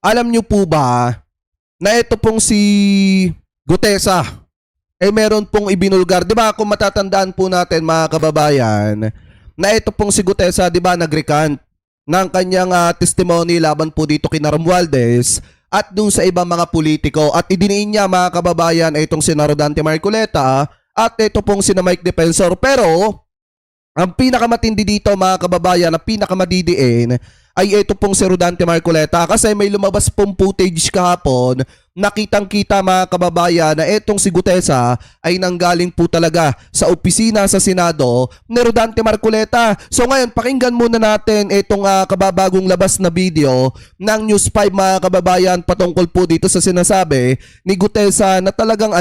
Alam nyo po ba na ito pong si Gutesa, meron pong ibinulgar. Di ba kung matatandaan po natin mga kababayan, na ito pong si Gutesa, di ba nag-recant ng kanyang testimony laban po dito kina Romualdez at dun sa ibang mga politiko. At idiniin niya mga kababayan itong si Rodante Marcoleta at ito pong si Mike Defensor. Pero ang pinakamatindi dito mga kababayan, ang pinakamadidiin ay ito pong si Rodante Marcoleta kasi may lumabas pong footage kahapon, nakitang-kita mga kababayan na itong si Gutesa ay nanggaling po talaga sa opisina sa Senado ni Rodante Marcoleta. So ngayon, pakinggan muna natin itong kababagong labas na video ng News 5 mga kababayan patungkol po dito sa sinasabi ni Gutesa na talagang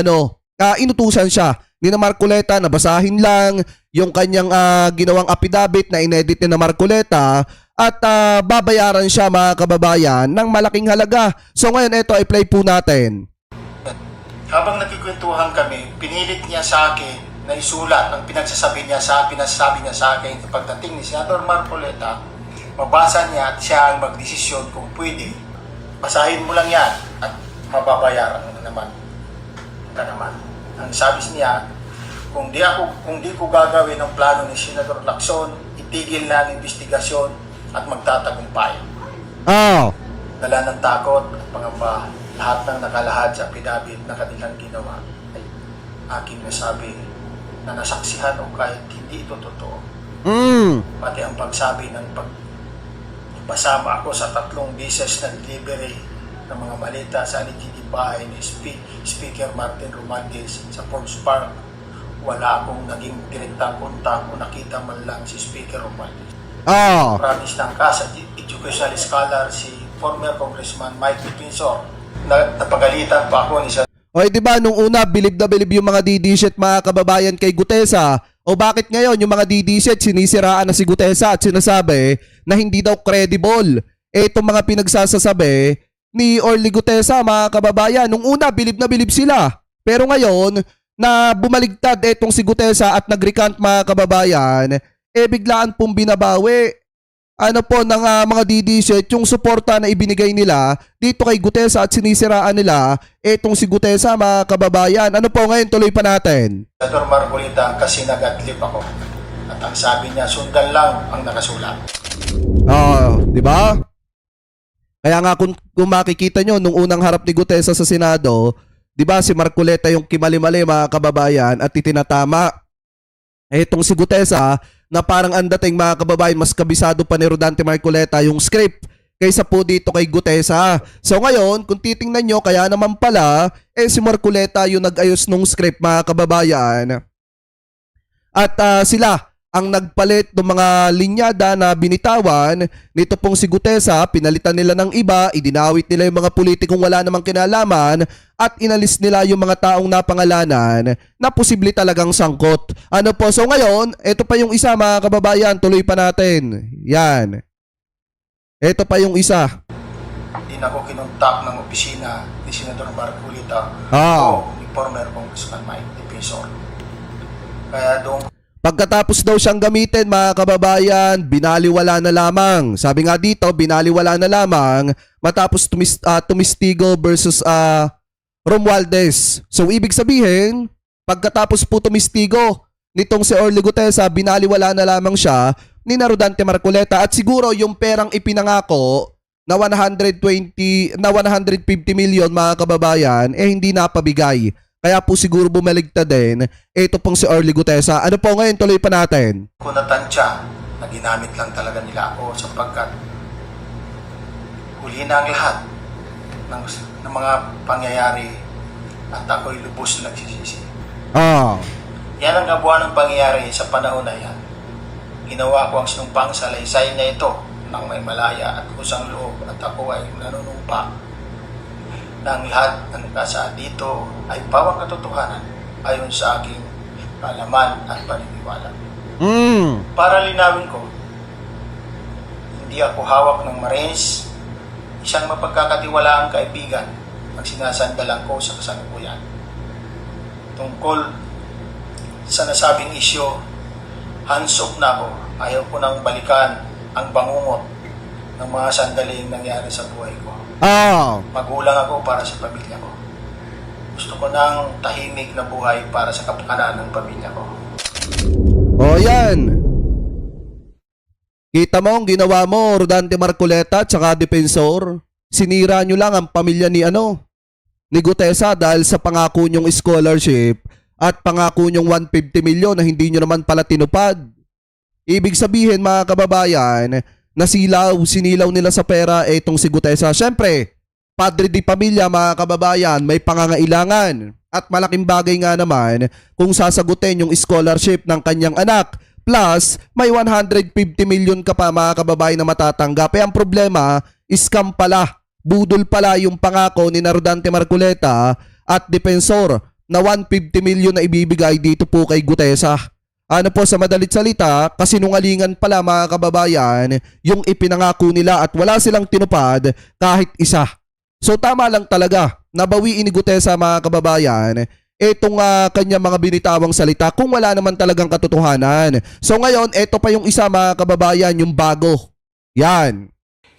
inutusan siya ni na Marcoleta na basahin lang yung kanyang ginawang affidavit na inedit ni na Marcoleta at babayaran siya mga kababayan ng malaking halaga. So ngayon ito ay play po natin. Habang nagkikwentuhan kami, pinilit niya sa akin na isulat ang pinagsasabi niya sa akin pagdating ni Senador Marcoleta. Mabasa niya at siya ang magdesisyon kung pwede. Basahin mo lang yan at mababayaran mo naman. Ang sabi niya, kung di ko gagawin ang plano ni Senador Lacson, itigil na ang investigasyon at magtatagumpay. Dala ng takot at pangamba, lahat ng nakalahad sa affidavit na kanilang ginawa ay aking nasabi na nasaksihan o kahit hindi ito totoo. Pati ang pagsabi ng ipasama ako sa 3 beses na delivery ng mga malita sa alleged bahay ni Speaker Martin Romualdez sa Forbes Park, wala akong naging direktang kontak o nakita man lang si Speaker Romualdez. Promise ng Casa Educational Scholar si former Congressman Mike Defensor na napagalitan pa ako ni Sir. Di ba nung una bilib na bilib yung mga DD-shit mga kababayan kay Gutesa? O bakit ngayon yung mga DD-shit sinisiraan na si Gutesa at sinasabi na hindi daw credible itong mga pinagsasasabi ni Orly Gutesa mga kababayan? Nung una bilib na bilib sila, pero ngayon na bumaligtad itong si Gutesa at nag-recant mga kababayan, biglaan pong binabawi ng mga DD-shit yung suporta na ibinigay nila dito kay Gutesa at sinisiraan nila itong si Gutesa mga kababayan. Ano po ngayon, tuloy pa natin. Senador Marcoleta kasi nag-adlip ako at ang sabi niya sundan lang ang nakasulat. Di ba? Kaya nga kung makikita nyo nung unang harap ni Gutesa sa Senado, di ba si Marcoleta yung kimali-mali mga kababayan at itinatama itong si Gutesa na parang ang dating mga kababayan mas kabisado pa ni Rodante Marcoleta yung script kaysa po dito kay Gutesa. So ngayon, kung titingnan nyo, kaya naman pala si Marcoleta yung nag-ayos nung script mga kababayan. At sila ang nagpalit ng mga linyada na binitawan nito pong si Gutesa, pinalitan nila ng iba, idinawit nila yung mga politikong wala namang kinalaman at inalis nila yung mga taong napangalanan na posible talagang sangkot. So ngayon, ito pa yung isa mga kababayan, tuloy pa natin. Yan. Ito pa yung isa. Hindi na ako kinontak ng opisina ni Senador Marcoleta o ni former Congressman Mike Defensor. Kaya doon pagkatapos daw siyang gamitin mga kababayan, binaliwala na lamang. Sabi nga dito, binaliwala na lamang matapos tumistigo versus Romualdez. So ibig sabihin, pagkatapos po tumistigo nitong si Orly Gutesa, binaliwala na lamang siya ni Rodante Marcoleta at siguro yung perang ipinangako na 150 million mga kababayan hindi napabigay. Kaya po siguro bumaligtad din ito pong si Orly Gutesa. Ano po ngayon, tuloy pa natin. Kung natansya na ginamit lang talaga nila ako sapagkat huli na ang lahat ng mga pangyayari at ako'y lubos na nagsisisi. Yan ang kabuuan ng pangyayari sa panahon na yan. Ginawa ko ang sinumpang salaysay na ito nang may malaya at kusang loob at ako ay nanunumpa na ang lahat ng nasa dito ay pawang katotohanan ayon sa aking kaalaman at paniniwala. Para linawin ko, hindi ako hawak ng Marines, isang mapagkakatiwalaang kaibigan ang sinasandalan ko sa kasalukuyan. Tungkol sa nasabing isyo, hands off na ako. Ayaw ko nang balikan ang bangungot ng mga sandaling nangyari sa buhay ko. Magulang ako para sa pamilya ko. Gusto ko ng tahimik na buhay para sa kapakanan ng pamilya ko. O yan. Kita mo ang ginawa mo, Rodante Marcoleta tsaka Defensor. Sinira nyo lang ang pamilya ni Gutesa dahil sa pangako nyong scholarship at pangako nyong 150 milyon na hindi nyo naman pala tinupad. Ibig sabihin mga kababayan, sinilaw nila sa pera itong si Gutesa. Siyempre, padre di pamilya mga kababayan, may pangangailangan. At malaking bagay nga naman kung sasagutin yung scholarship ng kanyang anak. Plus, may 150 million ka pa mga kababayan na matatanggap. Ang problema, scam pala. Budol pala yung pangako ni Rodante Marcoleta at Defensor na 150 million na ibibigay dito po kay Gutesa. Ano po sa madalit salita, kasinungalingan pala mga kababayan yung ipinangako nila at wala silang tinupad kahit isa. So tama lang talaga, nabawiin ni Gutesa mga kababayan itong kanya mga binitawang salita kung wala naman talagang katotohanan. So ngayon, ito pa yung isa mga kababayan, yung bago. Yan.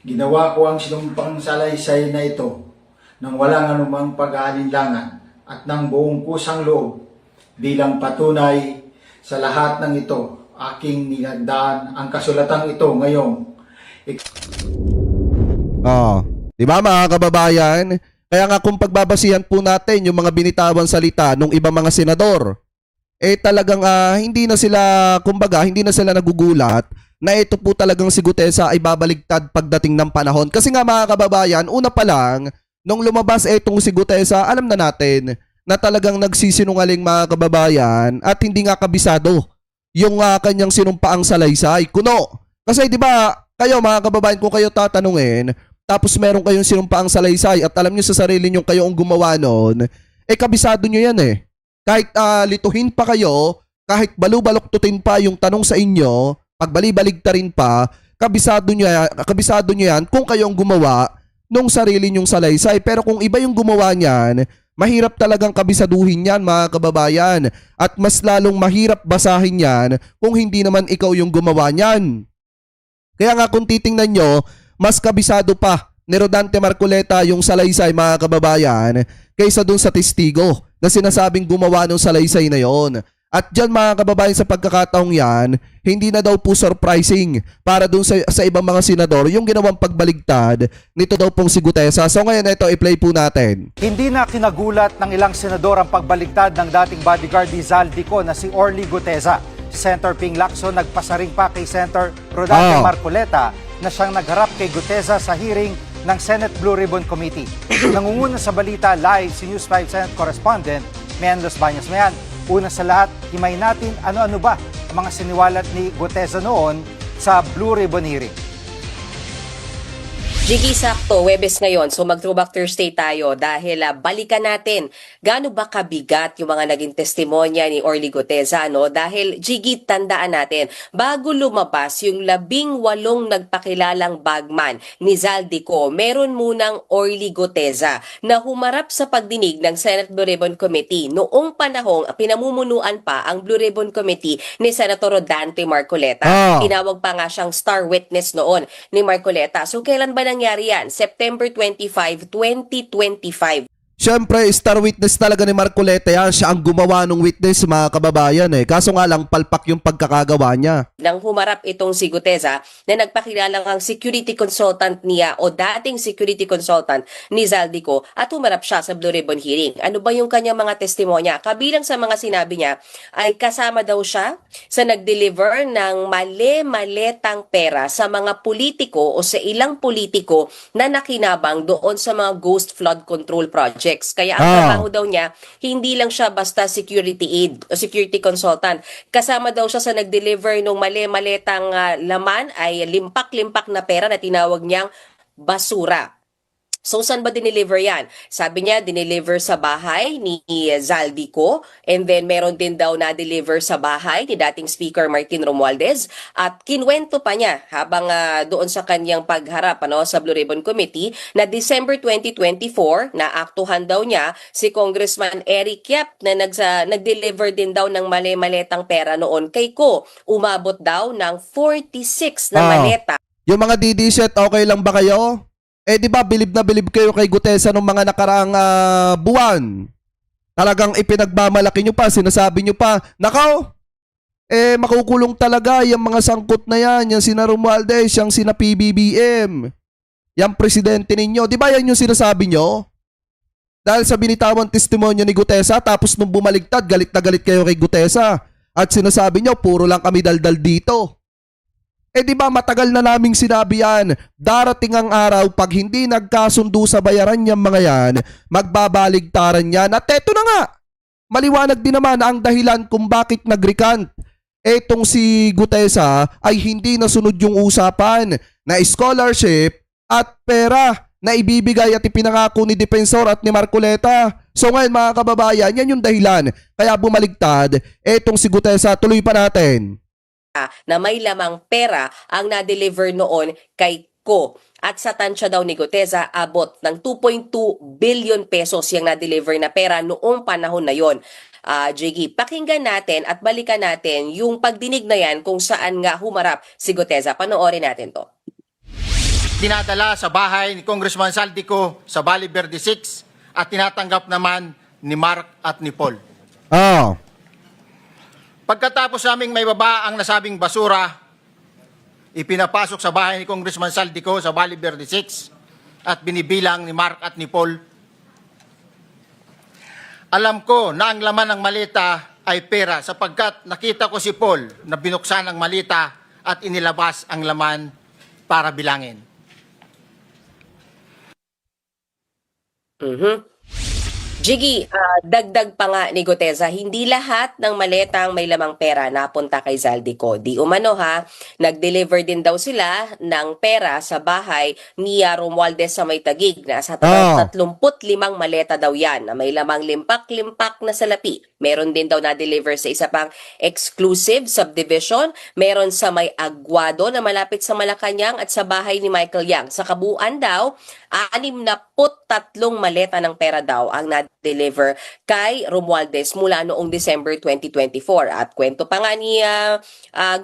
Ginawa ko ang sinumpang salaysay na ito nang walang anumang pag-aalinlangan at ng buong kusang loob bilang patunay sa lahat ng ito. Aking nilagdaan ang kasulatang ito ngayong. Diba mga kababayan? Kaya nga kung pagbabasihan po natin yung mga binitawang salita ng ibang mga senador, talagang hindi na sila nagugulat na ito po talagang si Gutesa ay babaligtad pagdating ng panahon. Kasi nga mga kababayan, una pa lang, nung lumabas itong si Gutesa, alam na natin na talagang nagsisinungaling mga kababayan at hindi nga kabisado yung kanyang sinumpaang salaysay. Kuno. Kasi di ba kayo mga kababayan, kung kayo tatanungin, tapos meron kayong sinumpaang salaysay at alam nyo sa sarili nyo kayo ang gumawa noon, kabisado nyo yan eh. Kahit lituhin pa kayo, kahit balubaloktutin pa yung tanong sa inyo, pagbalibaligtarin pa, kabisado nyo yan kung kayo ang gumawa nung sarili nyong salaysay. Pero kung iba yung gumawa niyan, mahirap talagang kabisaduhin yan mga kababayan. At mas lalong mahirap basahin yan kung hindi naman ikaw yung gumawa niyan. Kaya nga kung titingnan nyo, mas kabisado pa ni Rodante Marcoleta yung salaysay mga kababayan kaysa dun sa testigo na sinasabing gumawa ng salaysay na yon. At dyan mga kababayan sa pagkakataong yan, hindi na daw po surprising para dun sa ibang mga senador yung ginawang pagbaligtad nito daw pong si Gutesa. So ngayon ito i-play po natin. Hindi na kinagulat ng ilang senador ang pagbaligtad ng dating bodyguard ni Zaldico na si Orly Gutesa. Senator Ping Lacson nagpasaring pa kay Senator Rodante Marcoleta na siyang nagharap kay Gutesa sa hearing ng Senate Blue Ribbon Committee. Nangunguna sa balita live si News 5 Senate Correspondent Mian Los Baños. Mian, una sa lahat, himay natin ano-ano ba ang mga siniwalat ni Gutesa noon sa Blue Ribbon hearing. Jiggy, sakto, Webes ngayon. So mag-throwback Thursday tayo dahil balikan natin gaano ba kabigat yung mga naging testimonya ni Orly Gutesa, no? Dahil Jiggy, tandaan natin, bago lumabas yung 18 nagpakilalang bagman ni Zaldico, meron munang Orly Gutesa na humarap sa pagdinig ng Senate Blue Ribbon Committee. Noong panahong pinamumunuan pa ang Blue Ribbon Committee ni Senator Rodante Marcoleta. Tinawag pa nga siyang star witness noon ni Marcoleta. So kailan ba nangyari yan? September 25, 2025. Siyempre, star witness talaga ni Marcoleta yan. Siya ang gumawa ng witness mga kababayan Kaso nga lang, palpak yung pagkakagawa niya. Nang humarap itong si Gutesa na nagpakilalang ang security consultant niya o dating security consultant ni Zaldico at humarap siya sa Blue Ribbon hearing. Ano ba yung kanyang mga testimonya? Kabilang sa mga sinabi niya ay kasama daw siya sa nag-deliver ng mali-maletang pera sa mga politiko o sa ilang politiko na nakinabang doon sa mga ghost flood control project. Kaya ang trabaho daw niya, hindi lang siya basta security aid o security consultant. Kasama daw siya sa nag-deliver ng mali-maletang laman ay limpak-limpak na pera na tinawag niyang basura. So, saan ba dineliver yan? Sabi niya, dineliver sa bahay ni Zaldico, and then meron din daw na-deliver sa bahay ni dating Speaker Martin Romualdez, at kinwento pa niya habang doon sa kanyang pagharap sa Blue Ribbon Committee na December 2024, na aktuhan daw niya si Congressman Eric Yap na nag-deliver din daw ng mali-maletang pera noon kay Ko. Umabot daw ng 46 na maleta. Yung mga DD set, okay lang ba kayo? Eh di ba bilib na bilib kayo kay Gutesa nung mga nakaraang buwan? Talagang ipinagmamalaki nyo pa, sinasabi nyo pa, nakaw, makukulong talaga yung mga sangkot na yan, yung sina Romualdez, yung sina PBBM, yung presidente ninyo. Di ba yan yung sinasabi nyo? Dahil sa binitawang testimonya ni Gutesa, tapos nung bumaligtad, galit na galit kayo kay Gutesa. At sinasabi nyo, puro lang kami daldal dito. Eh di ba matagal na naming sinabi yan, darating ang araw pag hindi nagkasundo sa bayaran yung mga yan, magbabaligtaran yan. At eto na nga, maliwanag din naman ang dahilan kung bakit nag-recant. Etong si Gutesa ay hindi nasunod yung usapan na scholarship at pera na ibibigay at ipinangako ni Defensor at ni Marcoleta. So ngayon mga kababayan, yan yung dahilan. Kaya bumaligtad, etong si Gutesa, tuloy pa natin. Na may lamang pera ang na-deliver noon kay Ko. At sa tansya daw ni Gutesa, abot ng 2.2 billion pesos yung na-deliver na pera noong panahon na yon. Jiggy, pakinggan natin at balikan natin yung pagdinig na yan kung saan nga humarap si Gutesa. Panoorin natin to. Dinadala sa bahay ni Congressman Saldico sa Valle Verde 6 at tinatanggap naman ni Mark at ni Paul. Oh. Pagkatapos naming may baba ang nasabing basura, ipinapasok sa bahay ni Congressman Saldico sa Valle Verde 6 at binibilang ni Mark at ni Paul. Alam ko na ang laman ng maleta ay pera sapagkat nakita ko si Paul na binuksan ang maleta at inilabas ang laman para bilangin. Jiggy, dagdag pa nga ni Gutesa, hindi lahat ng maletang may lamang pera napunta kay Zaldico. Di umano nag-deliver din daw sila ng pera sa bahay ni Romualdez sa May Taguig na sa 35 maleta daw yan na may lamang limpak-limpak na salapi. Meron din daw na-deliver sa isa pang exclusive subdivision. Meron sa May Aguado na malapit sa Malacanang at sa bahay ni Michael Yang. Sa kabuuan daw, 63 maleta ng pera daw ang na-deliver kay Romualdez mula noong December 2024. At kwento pa nga ni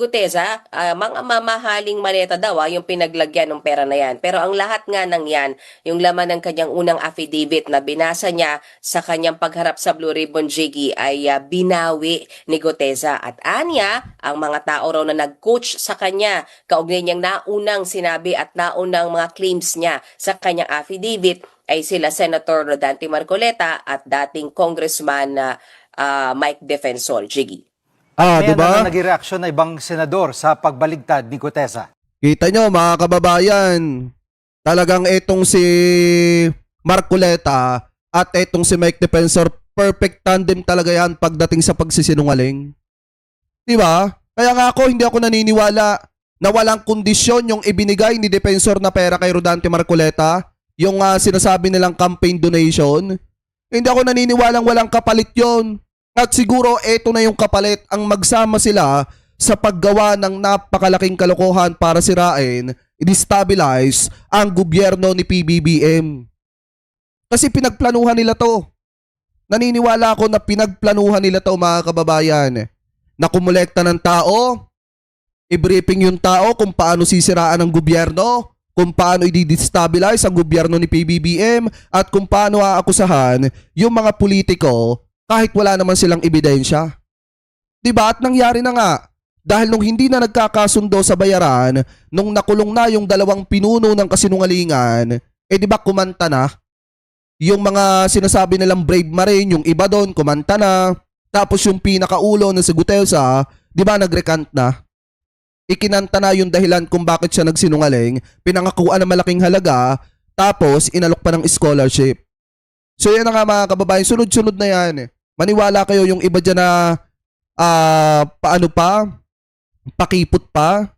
Gutesa, mga mamahaling maleta daw yung pinaglagyan ng pera na yan. Pero ang lahat nga ng yan, yung laman ng kanyang unang affidavit na binasa niya sa kanyang pagharap sa Blue Ribbon Jiggy ay binawi ni Gutesa. At anya, ang mga tao raw na nag-coach sa kanya, kaugnay niyang naunang sinabi at naunang mga claims niya sa kanyang affidavit ay sila Senator Rodante Marcoleta at dating Congressman Mike Defensor. Jiggy. May Diba? naging reaksyon na ibang senador sa pagbaligtad ni Gutesa. Kita nyo mga kababayan, talagang etong si Marcoleta at etong si Mike Defensor, perfect tandem talaga yan pagdating sa pagsisinungaling. Diba? Kaya nga ako, hindi ako naniniwala na walang kondisyon yung ibinigay ni Defensor na pera kay Rodante Marcoleta, yung sinasabi nilang campaign donation. Hindi ako naniniwalang walang kapalit yon. At siguro eto na yung kapalit, ang magsama sila sa paggawa ng napakalaking kalokohan para sirain, i-destabilize ang gobyerno ni PBBM. Kasi pinagplanuhan nila to. Naniniwala ako na pinagplanuhan nila to mga kababayan. Na kumolekta ng tao, i-briefing yung tao kung paano sisiraan ang gobyerno, kung paano i-destabilize ang gobyerno ni PBBM, at kung paano aakusahan yung mga politiko kahit wala naman silang ebidensya. Diba? At nangyari na nga. Dahil nung hindi na nagkakasundo sa bayaran, nung nakulong na yung dalawang pinuno ng kasinungalingan, diba kumanta na? Yung mga sinasabi nilang Brave Marine, yung iba doon, kumanta na. Tapos yung pinakaulo na si Gutesa, diba nag-recant na? Ikinanta na yung dahilan kung bakit siya nagsinungaling, pinangakuan ng malaking halaga, tapos inalok pa ng scholarship. So yan na nga mga kababayan, sunod-sunod na yan. Maniwala kayo yung iba dyan na pakipot pa.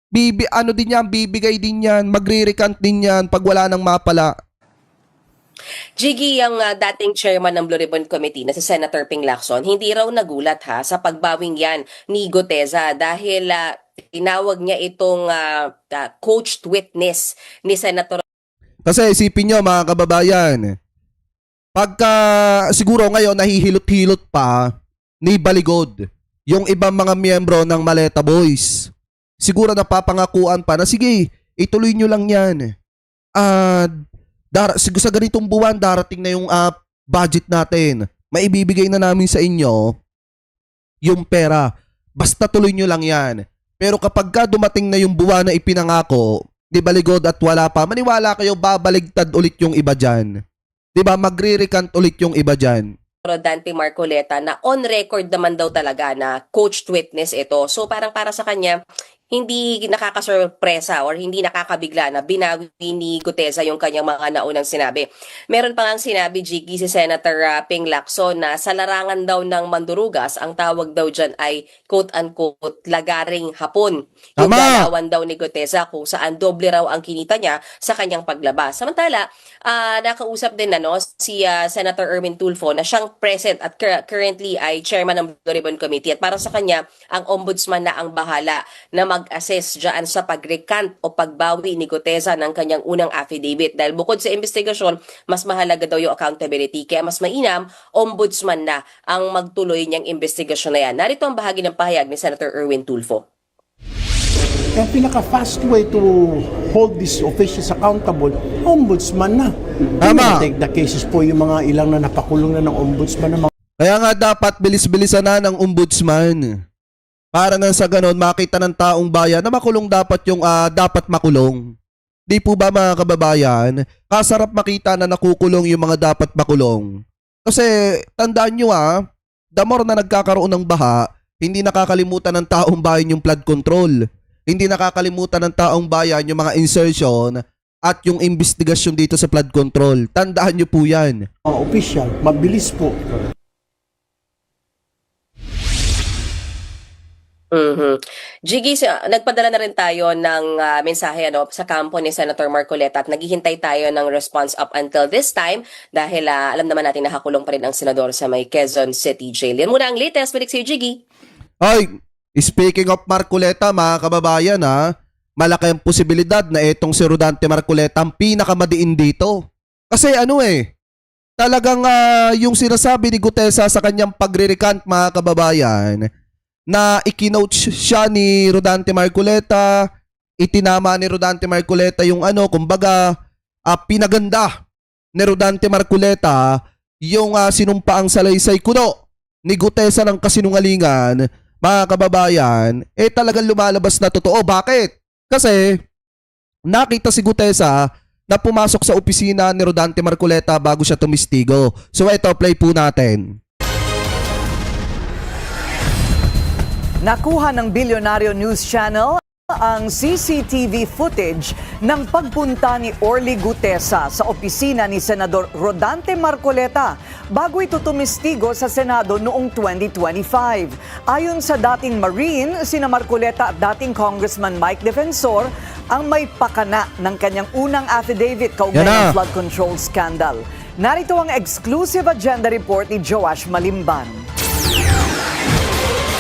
Bibigay din yan, magre-recant din yan pag wala nang mapala. Jiggy, ang dating chairman ng Blue Ribbon Committee na si Senator Ping Lacson, hindi raw nagulat sa pagbawing yan ni Gutesa dahil tinawag niya itong coached witness ni Senator. Kasi isipin nyo mga kababayan, pagka siguro ngayon nahihilot-hilot pa ni Baligod yung ibang mga miyembro ng Maleta Boys. Siguro napapangakuan pa na sige, ituloy nyo lang yan. Sa ganitong buwan, darating na yung budget natin. Maibibigay na namin sa inyo yung pera. Basta tuloy nyo lang yan. Pero kapag ka dumating na yung buwan na ipinangako, di ba ligod at wala pa, maniwala kayo, babaligtad ulit yung iba dyan. Di ba, magre-recant ulit yung iba dyan. Rodante Marcoleta na on record naman daw talaga na coached witness ito. So parang para sa kanya, hindi nakakasurpresa or hindi nakakabigla na binawi ni Gutesa yung kanyang mga naunang sinabi. Meron pa ngang sinabi, Jiggy, si Senator Ping Lacson na sa larangan daw ng mandurugas, ang tawag daw dyan ay quote-unquote lagaring hapon. Yung Tama. galawan daw ni Gutesa kung saan doble raw ang kinita niya sa kanyang paglabas. Samantala, nakausap din si Senator Erwin Tulfo na siyang present at currently ay chairman ng Blue Ribbon Committee at para sa kanya, ang ombudsman na ang bahala na mag-assess dyan sa pag-recant o pagbawi ni Gutesa ng kanyang unang affidavit. Dahil bukod sa investigasyon, mas mahalaga daw yung accountability. Kaya mas mainam, ombudsman na ang magtuloy niyang investigasyon na yan. Narito ang bahagi ng pahayag ni Senator Erwin Tulfo. Ang pinaka-fast way to hold these officials accountable, ombudsman na. Tama. Take the cases po yung mga ilang na napakulong na ng ombudsman na mga Kaya nga dapat bilis-bilisan na ng ombudsman. Para na sa ganon, makita ng taong bayan na makulong dapat yung dapat makulong. Di po ba mga kababayan? Kasarap makita na nakukulong yung mga dapat makulong. Kasi tandaan nyo the more na nagkakaroon ng baha, hindi nakakalimutan ng taong bayan yung flood control. Hindi nakakalimutan ng taong bayan yung mga insertion at yung investigasyon dito sa flood control. Tandaan nyo po yan. official. Mabilis po. Jiggy, nagpadala na rin tayo ng mensahe sa kampo ni Senator Marcoleta at naghihintay tayo ng response up until this time dahil alam naman natin nakakulong pa rin ang senador sa may Quezon City Jail. Yan muna ang latest. Balik sa'yo, Jiggy. Ay, speaking of Marcoleta, mga kababayan malaki ang posibilidad na itong si Rodante Marcoleta ang pinakamadiin dito. Kasi talagang yung sinasabi ni Gutesa sa kanyang pagre-recant, mga kababayan, na ikinoach siya ni Rodante Marcoleta, itinama ni Rodante Marcoleta yung kumbaga, pinaganda ni Rodante Marcoleta yung sinumpaang salaysay kuno ni Gutesa ng kasinungalingan, mga kababayan, talagang lumalabas na totoo. Bakit? Kasi nakita si Gutesa na pumasok sa opisina ni Rodante Marcoleta bago siya tumistigo. So ito, play po natin. Nakuha ng Bilyonaryo News Channel ang CCTV footage ng pagpunta ni Orly Gutesa sa opisina ni Senador Rodante Marcoleta bago ito tumistigo sa Senado noong 2025. Ayon sa dating Marine, sina Marcoleta at dating Congressman Mike Defensor ang may pakana ng kanyang unang affidavit kaugnay ng flood control scandal. Narito ang exclusive agenda report ni Joash Malimban.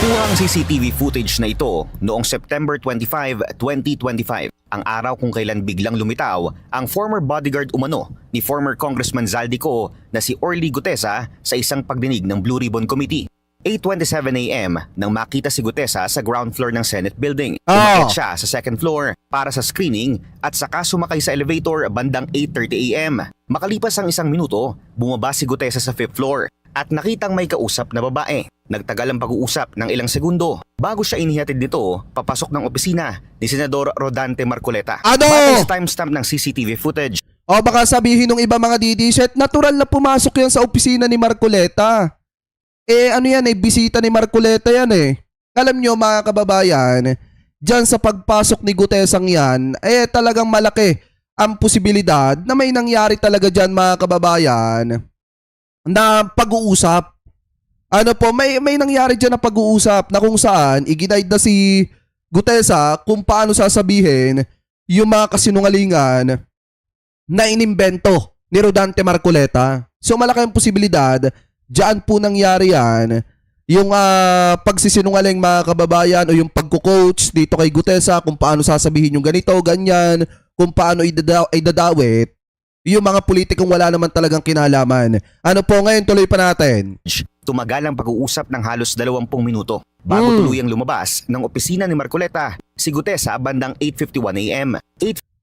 Kuhang CCTV footage na ito noong September 25, 2025, ang araw kung kailan biglang lumitaw ang former bodyguard umano ni former Congressman Zaldico na si Orly Gutesa sa isang pagdinig ng Blue Ribbon Committee. 8:27 a.m. nang makita si Gutesa sa ground floor ng Senate building. Umakyat siya sa second floor para sa screening at saka sumakay sa elevator bandang 8:30 a.m. Makalipas ang 1 minuto, bumaba si Gutesa sa 5th floor at nakitang may kausap na babae. Nagtagal ang pag-uusap ng ilang segundo bago siya inihatid nito papasok ng opisina ni Senador Rodante Marcoleta. Batay sa timestamp ng CCTV footage. O baka sabihin ng iba mga DD-set, natural na pumasok yan sa opisina ni Marcoleta. Bisita ni Marcoleta yan Alam nyo mga kababayan, dyan sa pagpasok ni Gutesang yan, talagang malaki ang posibilidad na may nangyari talaga dyan mga kababayan na pag-uusap. May nangyari dyan na pag-uusap na kung saan iginaid na si Gutesa kung paano sasabihin yung mga kasinungalingan na inimbento ni Rodante Marcoleta. So malaki ang posibilidad, dyan po nangyari yan, yung pagsisinungaling mga kababayan o yung pagko-coach dito kay Gutesa kung paano sasabihin yung ganito, ganyan, kung paano idadawit yung mga politikong wala naman talagang kinalaman. Ngayon tuloy pa natin. Tumagal ang pag-uusap ng halos 20 minuto bago tuluyang lumabas ng opisina ni Marcoleta si Gutesa bandang 8:51 AM.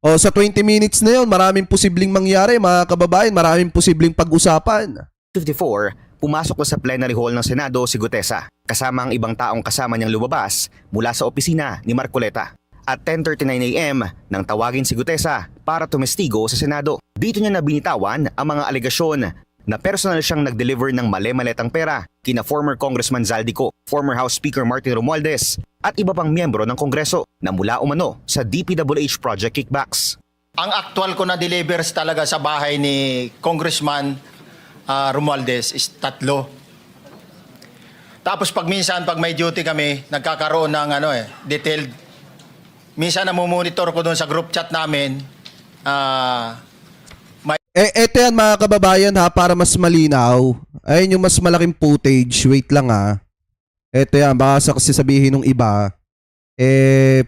O sa 20 minutes na yun, maraming posibleng mangyari mga kababayan, maraming posibleng pag-usapan. 8:54, pumasok na sa plenary hall ng Senado si Gutesa kasama ang ibang taong kasama niyang lumabas mula sa opisina ni Marcoleta. At 10:39 AM nang tawagin si Gutesa para tumestigo sa Senado. Dito niya nabinitawan ang mga alegasyon na personal siyang nag-deliver ng mali-maletang pera kina former Congressman Zaldico, former House Speaker Martin Romualdez at iba pang miyembro ng Kongreso na mula umano sa DPWH project kickbacks. Ang actual ko na delivers talaga sa bahay ni Congressman Romualdez is 3. Tapos pag may duty kami, nagkakaroon ng detailed. Minsan namumonitor ko doon sa group chat namin. Eto yan mga kababayan ha, para mas malinaw. Ayun yung mas malaking footage. Wait lang ha. Eto yan, baka kasi sabihin ng iba,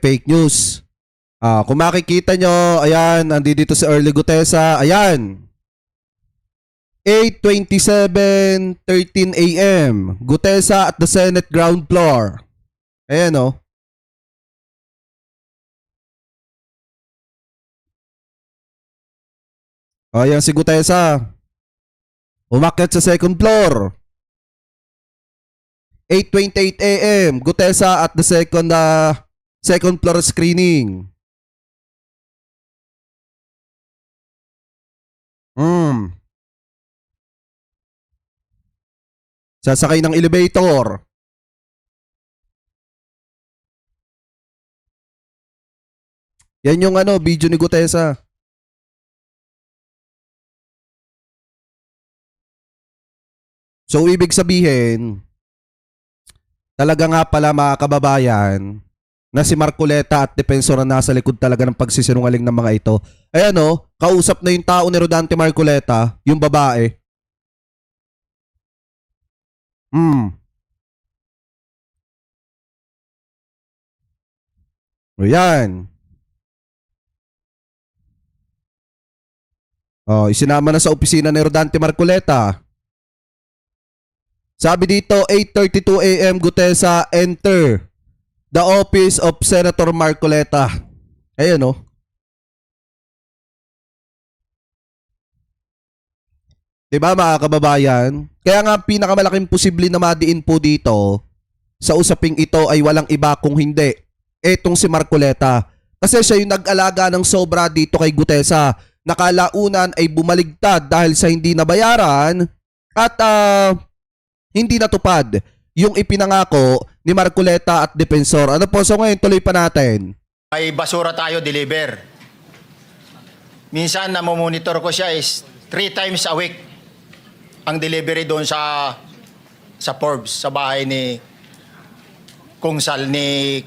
fake news. Kung makikita nyo, ayan, nandito si Orly Gutesa, ayan. 8:27:13 AM. Gutesa at the Senate ground floor. Ayan o. Ayan si Gutesa. Umakyat sa second floor. 8:28 AM. Gutesa at the second floor screening. Sasakay ng elevator. Yan yung video ni Gutesa. So, ibig sabihin, talaga nga pala mga kababayan, na si Marcoleta at Defensor na nasa likod talaga ng pagsisinungaling ng mga ito. Ayan o, kausap na yung tao ni Rodante Marcoleta, yung babae. Ayan. Isinama na sa opisina ni Rodante Marcoleta. Sabi dito, 8:32 AM, Gutesa enter the office of Senator Marcoleta. Ayan o. Diba mga kababayan? Kaya nga pinakamalaking posible na madiin po dito sa usaping ito ay walang iba kung hindi etong si Marcoleta. Kasi siya yung nag-alaga ng sobra dito kay Gutesa. Nakalaunan ay bumaligtad dahil sa hindi nabayaran at hindi natupad yung ipinangako ni Marcoleta at Defensor. Ano po? So ngayon tuloy pa natin. May basura tayo deliver. Minsan namomonitor ko siya is 3 times a week ang delivery doon sa Forbes, sa bahay ni Kong Sal, ni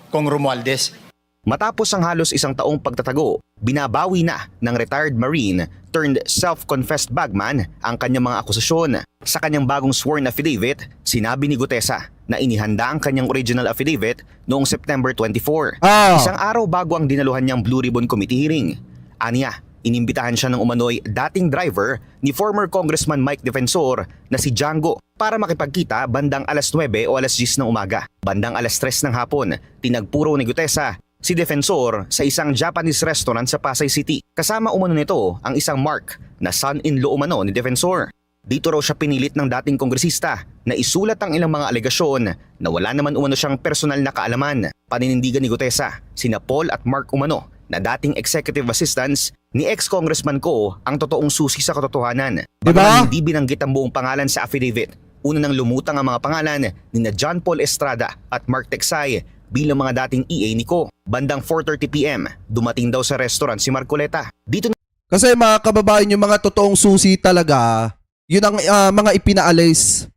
Kong Romualdez. Matapos ang halos 1 taong pagtatago, binabawi na ng retired Marine turned self-confessed bagman ang kanyang mga akusasyon. Sa kanyang bagong sworn affidavit, sinabi ni Gutesa na inihanda ang kanyang original affidavit noong September 24. Isang araw bago ang dinaluhan niyang Blue Ribbon Committee hearing. Aniya, inimbitahan siya ng umano'y dating driver ni former Congressman Mike Defensor na si Django para makipagkita bandang alas 9 o alas 10 ng umaga. Bandang alas 3 ng hapon, tinagpuro ni Gutesa si Defensor sa isang Japanese restaurant sa Pasay City. Kasama umano nito ang isang Mark na son-in-law umano ni Defensor. Dito raw siya pinilit ng dating kongresista na isulat ang ilang mga alegasyon na wala naman umano siyang personal na kaalaman. Paninindigan ni Gutesa, sina Paul at Mark umano na dating executive assistants ni ex-congressman Ko ang totoong susi sa katotohanan. Bagaman hindi binanggit ang buong pangalan sa affidavit, una nang lumutang ang mga pangalan ni na John Paul Estrada at Mark Texay bilang mga dating EA ni Ko. Bandang 4:30 PM, dumating daw sa restaurant si Marcoleta. Dito kasi mga kababayan, yung mga totoong susi talaga, yun ang mga ipinaalis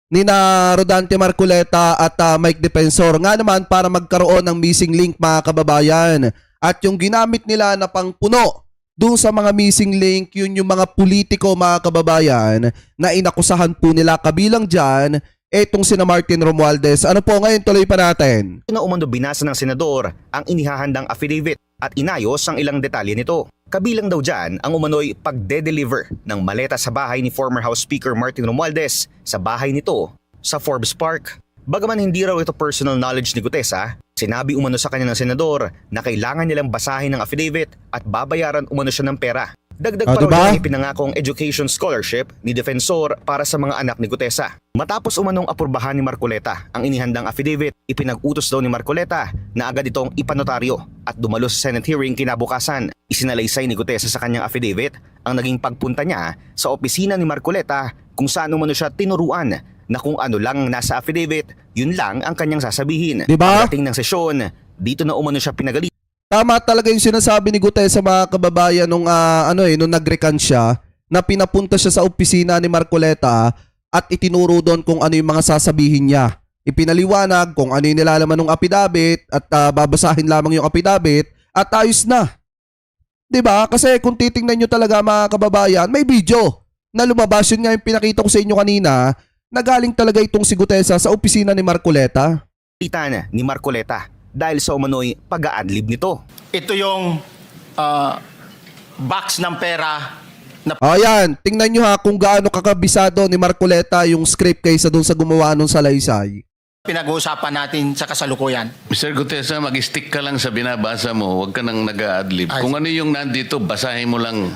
ni na Rodante Marcoleta at Mike Defensor. Nga naman para magkaroon ng missing link mga kababayan. At yung ginamit nila na pangpuno doon sa mga missing link, yun yung mga politiko mga kababayan na inakusahan po nila. Kabilang dyan, etong sina Martin Romualdez. Ano po ngayon, tuloy pa natin. na umano binasa ng senador ang inihahandang affidavit at inayos ang ilang detalye nito. Kabilang daw dyan ang umano'y pagde-deliver ng maleta sa bahay ni former House Speaker Martin Romualdez sa bahay nito sa Forbes Park. Bagaman hindi raw ito personal knowledge ni Gutesa, sinabi umano sa kanya ng senador na kailangan nilang basahin ng affidavit at babayaran umano siya ng pera. Dagdag pa diba? raw niya ipinangakong education scholarship ni Defensor para sa mga anak ni Gutesa. Matapos umanong apurbahan ni Marcoleta ang inihandang affidavit, ipinag-utos daw ni Marcoleta na agad itong ipanotaryo at dumalo sa Senate hearing kinabukasan. Isinalaysay ni Gutesa sa kanyang affidavit ang naging pagpunta niya sa opisina ni Marcoleta kung saan umano siya tinuruan na kung ano lang nasa affidavit, yun lang ang kanyang sasabihin. Diba? Pagdating ng sesyon, dito na umano siya pinagalitan. Tama talaga yung sinasabi ni Gutesa, mga kababayan, nung nag-recant siya, na pinapunta siya sa opisina ni Marcoleta at itinuro doon kung ano yung mga sasabihin niya. Ipinaliwanag kung ano yung nilalaman ng affidavit at babasahin lamang yung affidavit at ayos na. 'Di ba? Kasi kung titingnan nyo talaga, mga kababayan, may video na lumabas. Yun nga yung pinakita ko sa inyo kanina, na galing talaga itong si Gutesa sa opisina ni Marcoleta. Ni Marcoleta dahil sa umano'y pag-a-adlib nito. Ito yung box ng pera na Ayan, tingnan nyo ha kung gaano kakabisado ni Marcoleta yung script kaysa doon sa gumawa nung salaysay. pinag-uusapan natin sa kasalukuyan. Mr. Gutesa, mag-stick ka lang sa binabasa mo. Huwag ka nang nag-a-adlib. Ay. Kung ano yung nandito, basahin mo lang.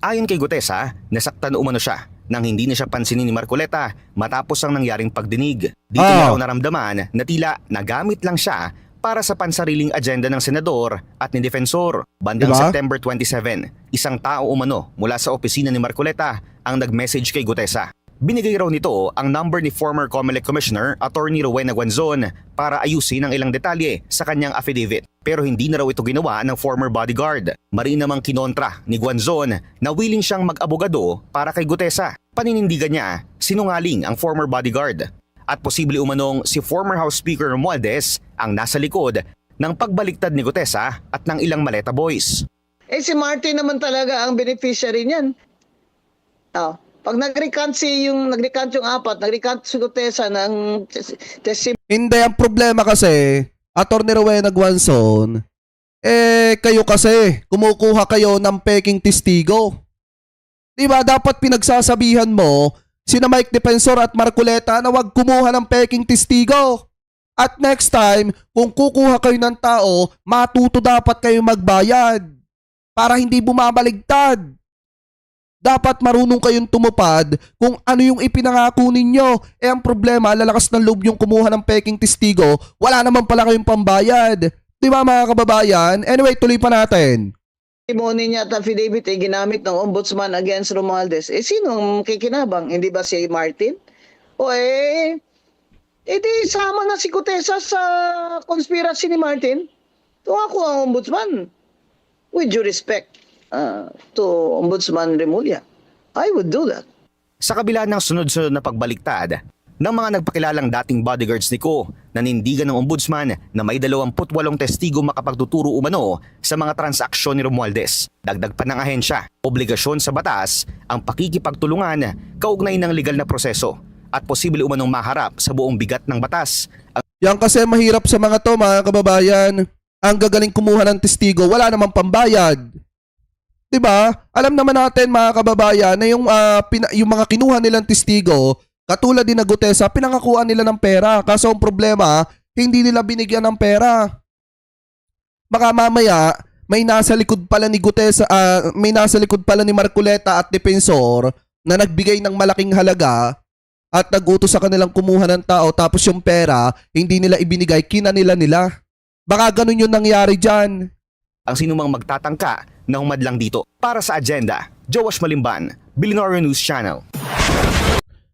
Ayon kay Gutesa, nasaktan umano siya nang hindi na siya pansinin ni Marcoleta matapos ang nangyaring pagdinig. Dito niya raw naramdaman na tila nagamit lang siya para sa pansariling agenda ng senador at ni Defensor. Bandang Diba? September 27, isang tao umano mula sa opisina ni Marcoleta ang nag-message kay Gutesa. Binigay raw nito ang number ni former COMELEC Commissioner Attorney Rowena Guanzon para ayusin ang ilang detalye sa kanyang affidavit. Pero hindi na raw ito ginawa ng former bodyguard. Marin namang kinontra ni Guanzon na willing siyang mag-abogado para kay Gutesa. Paninindigan niya, sinungaling ang former bodyguard. At posible umanong si former House Speaker Romualdez ang nasa likod ng pagbaliktad ni Gutesa at ng ilang Maleta Boys. Eh si Martin naman talaga ang beneficiary niyan. Oh, pag nag-recant yung apat, nag-recant si Gutesa ng testimony. Hindi, ang problema kasi, Attorney Rowena Guanzon, kayo kasi, kumukuha kayo ng peking testigo. Diba, dapat pinagsasabihan mo, sina Mike Defensor at Marcoleta na wag kumuha ng peking testigo. At next time, kung kukuha kayo ng tao, matuto dapat kayo magbayad para hindi bumabaligtad. Dapat marunong kayong tumupad kung ano yung ipinangako ninyo. Ang problema, lalakas ng loob yung kumuha ng peking testigo, wala naman pala kayong pambayad. Di ba, mga kababayan? Anyway, tuloy pa natin. Testimony niya at affidavit ay ginamit ng ombudsman against Romualdez. Eh sino ang kikinabang? Hindi ba si Martin? O di sama na si Gutesa sa conspiracy ni Martin. Kung ako ang ombudsman, with due respect to Ombudsman Remulla, I would do that. Sa kabila ng sunod-sunod na pagbaliktad ng mga nagpakilalang dating bodyguards ni Ko, nanindigan ng ombudsman na may 28 testigo makapagtuturo umano sa mga transaksyon ni Romualdez. Dagdag pa ng ahensya, obligasyon sa batas ang pakikipagtulungan kaugnay ng legal na proseso at posible umanong maharap sa buong bigat ng batas. Yan kasi mahirap sa mga to, mga kababayan. Ang gagaling kumuha ng testigo, wala namang pambayad. Diba? Alam naman natin, mga kababayan, na yung mga kinuha nilang testigo, katulad din na Gutesa, pinangakuan nila ng pera. Kaso ang problema, hindi nila binigyan ng pera. Baka mamaya, may nasa likod pala ni Gutesa, may nasa likod pala ni Marcoleta at Defensor na nagbigay ng malaking halaga at nag-utos sa kanilang kumuha ng tao tapos yung pera, hindi nila ibinigay, kinanila nila. Baka ganun yung nangyari dyan. Ang sinumang magtatangka na humadlang dito. Para sa agenda, Joash Malimban, Billionaire News Channel.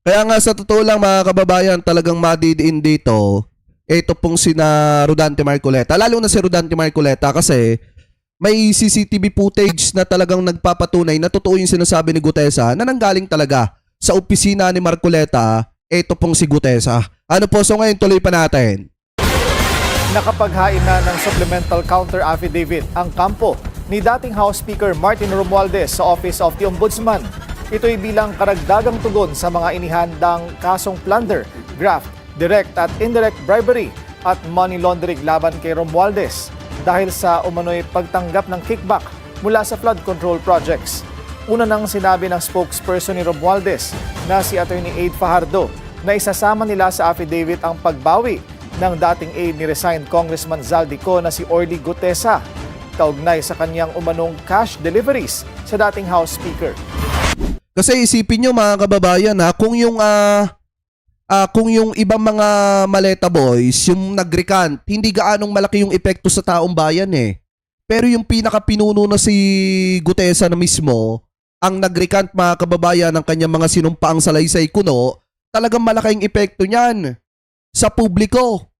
Kaya nga sa totoo lang, mga kababayan, talagang madidiin dito, ito pong sina Rodante Marcoleta. Lalo na si Rodante Marcoleta kasi may CCTV footage na talagang nagpapatunay na totoo yung sinasabi ni Gutesa na nanggaling talaga sa opisina ni Marcoleta, ito pong si Gutesa. Ano po, so ngayon tuloy pa natin. Nakapaghain na ng supplemental counter affidavit ang kampo ni dating House Speaker Martin Romualdez sa Office of the Ombudsman. Ito'y bilang karagdagang tugon sa mga inihandang kasong plunder, graft, direct at indirect bribery at money laundering laban kay Romualdez dahil sa umano'y pagtanggap ng kickback mula sa flood control projects. Una nang sinabi ng spokesperson ni Romualdez na si Atty. Aide Fajardo na isasama nila sa affidavit ang pagbawi ng dating aide ni resigned Congressman Zaldico na si Orly Gutesa, kaugnay sa kanyang umanong cash deliveries sa dating House Speaker. Kasi isipin nyo mga kababayan ha, kung yung ibang mga maleta boys, yung nag-recant, hindi gaanong malaki yung epekto sa taong bayan eh. Pero yung pinaka-pinuno na si Gutesa na mismo, ang nag-recant mga kababayan ng kanyang mga sinumpaang salaysay kuno, talagang malaking epekto niyan sa publiko.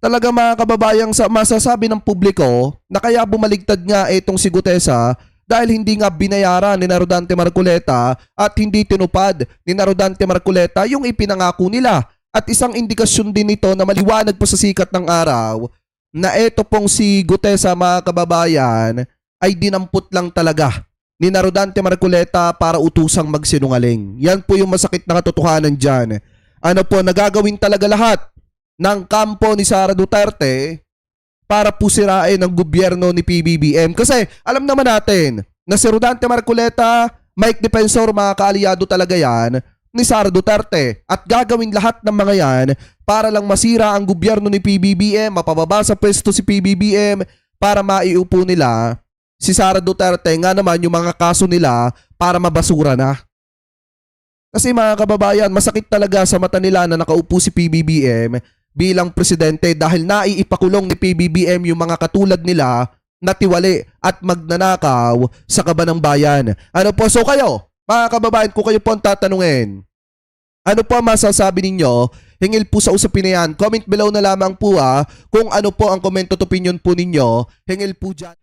Talaga mga kababayan, masasabi ng publiko na kaya bumaligtad nga itong si Gutesa dahil hindi nga binayaran ni Rodante Marcoleta at hindi tinupad ni Rodante Marcoleta yung ipinangako nila. At isang indikasyon din nito na maliwanag pa sa sikat ng araw na ito pong si Gutesa mga kababayan ay dinampot lang talaga ni Rodante Marcoleta para utusang magsinungaling. Yan po yung masakit na katotohanan dyan. Ano po, nagagawin talaga lahat ng kampo ni Sara Duterte para po sirain ang gobyerno ni PBBM. Kasi alam naman natin na si Rodante Marcoleta, Mike Defensor, mga kaalyado talaga yan ni Sara Duterte. At gagawin lahat ng mga yan para lang masira ang gobyerno ni PBBM, mapababa sa pwesto si PBBM para maiupo nila si Sara Duterte, nga naman yung mga kaso nila para mabasura na. Kasi mga kababayan, masakit talaga sa mata nila na nakaupo si PBBM bilang presidente dahil naiipakulong ni PBBM yung mga katulad nila na tiwali at magnanakaw sa kaban ng bayan. Ano po? So kayo, mga kababayan, kung kayo po ang tatanungin, ano po ang masasabi ninyo? Hingil po sa usapin na yan. Comment below na lamang po kung ano po ang comment at opinion po ninyo. Hingil po dyan.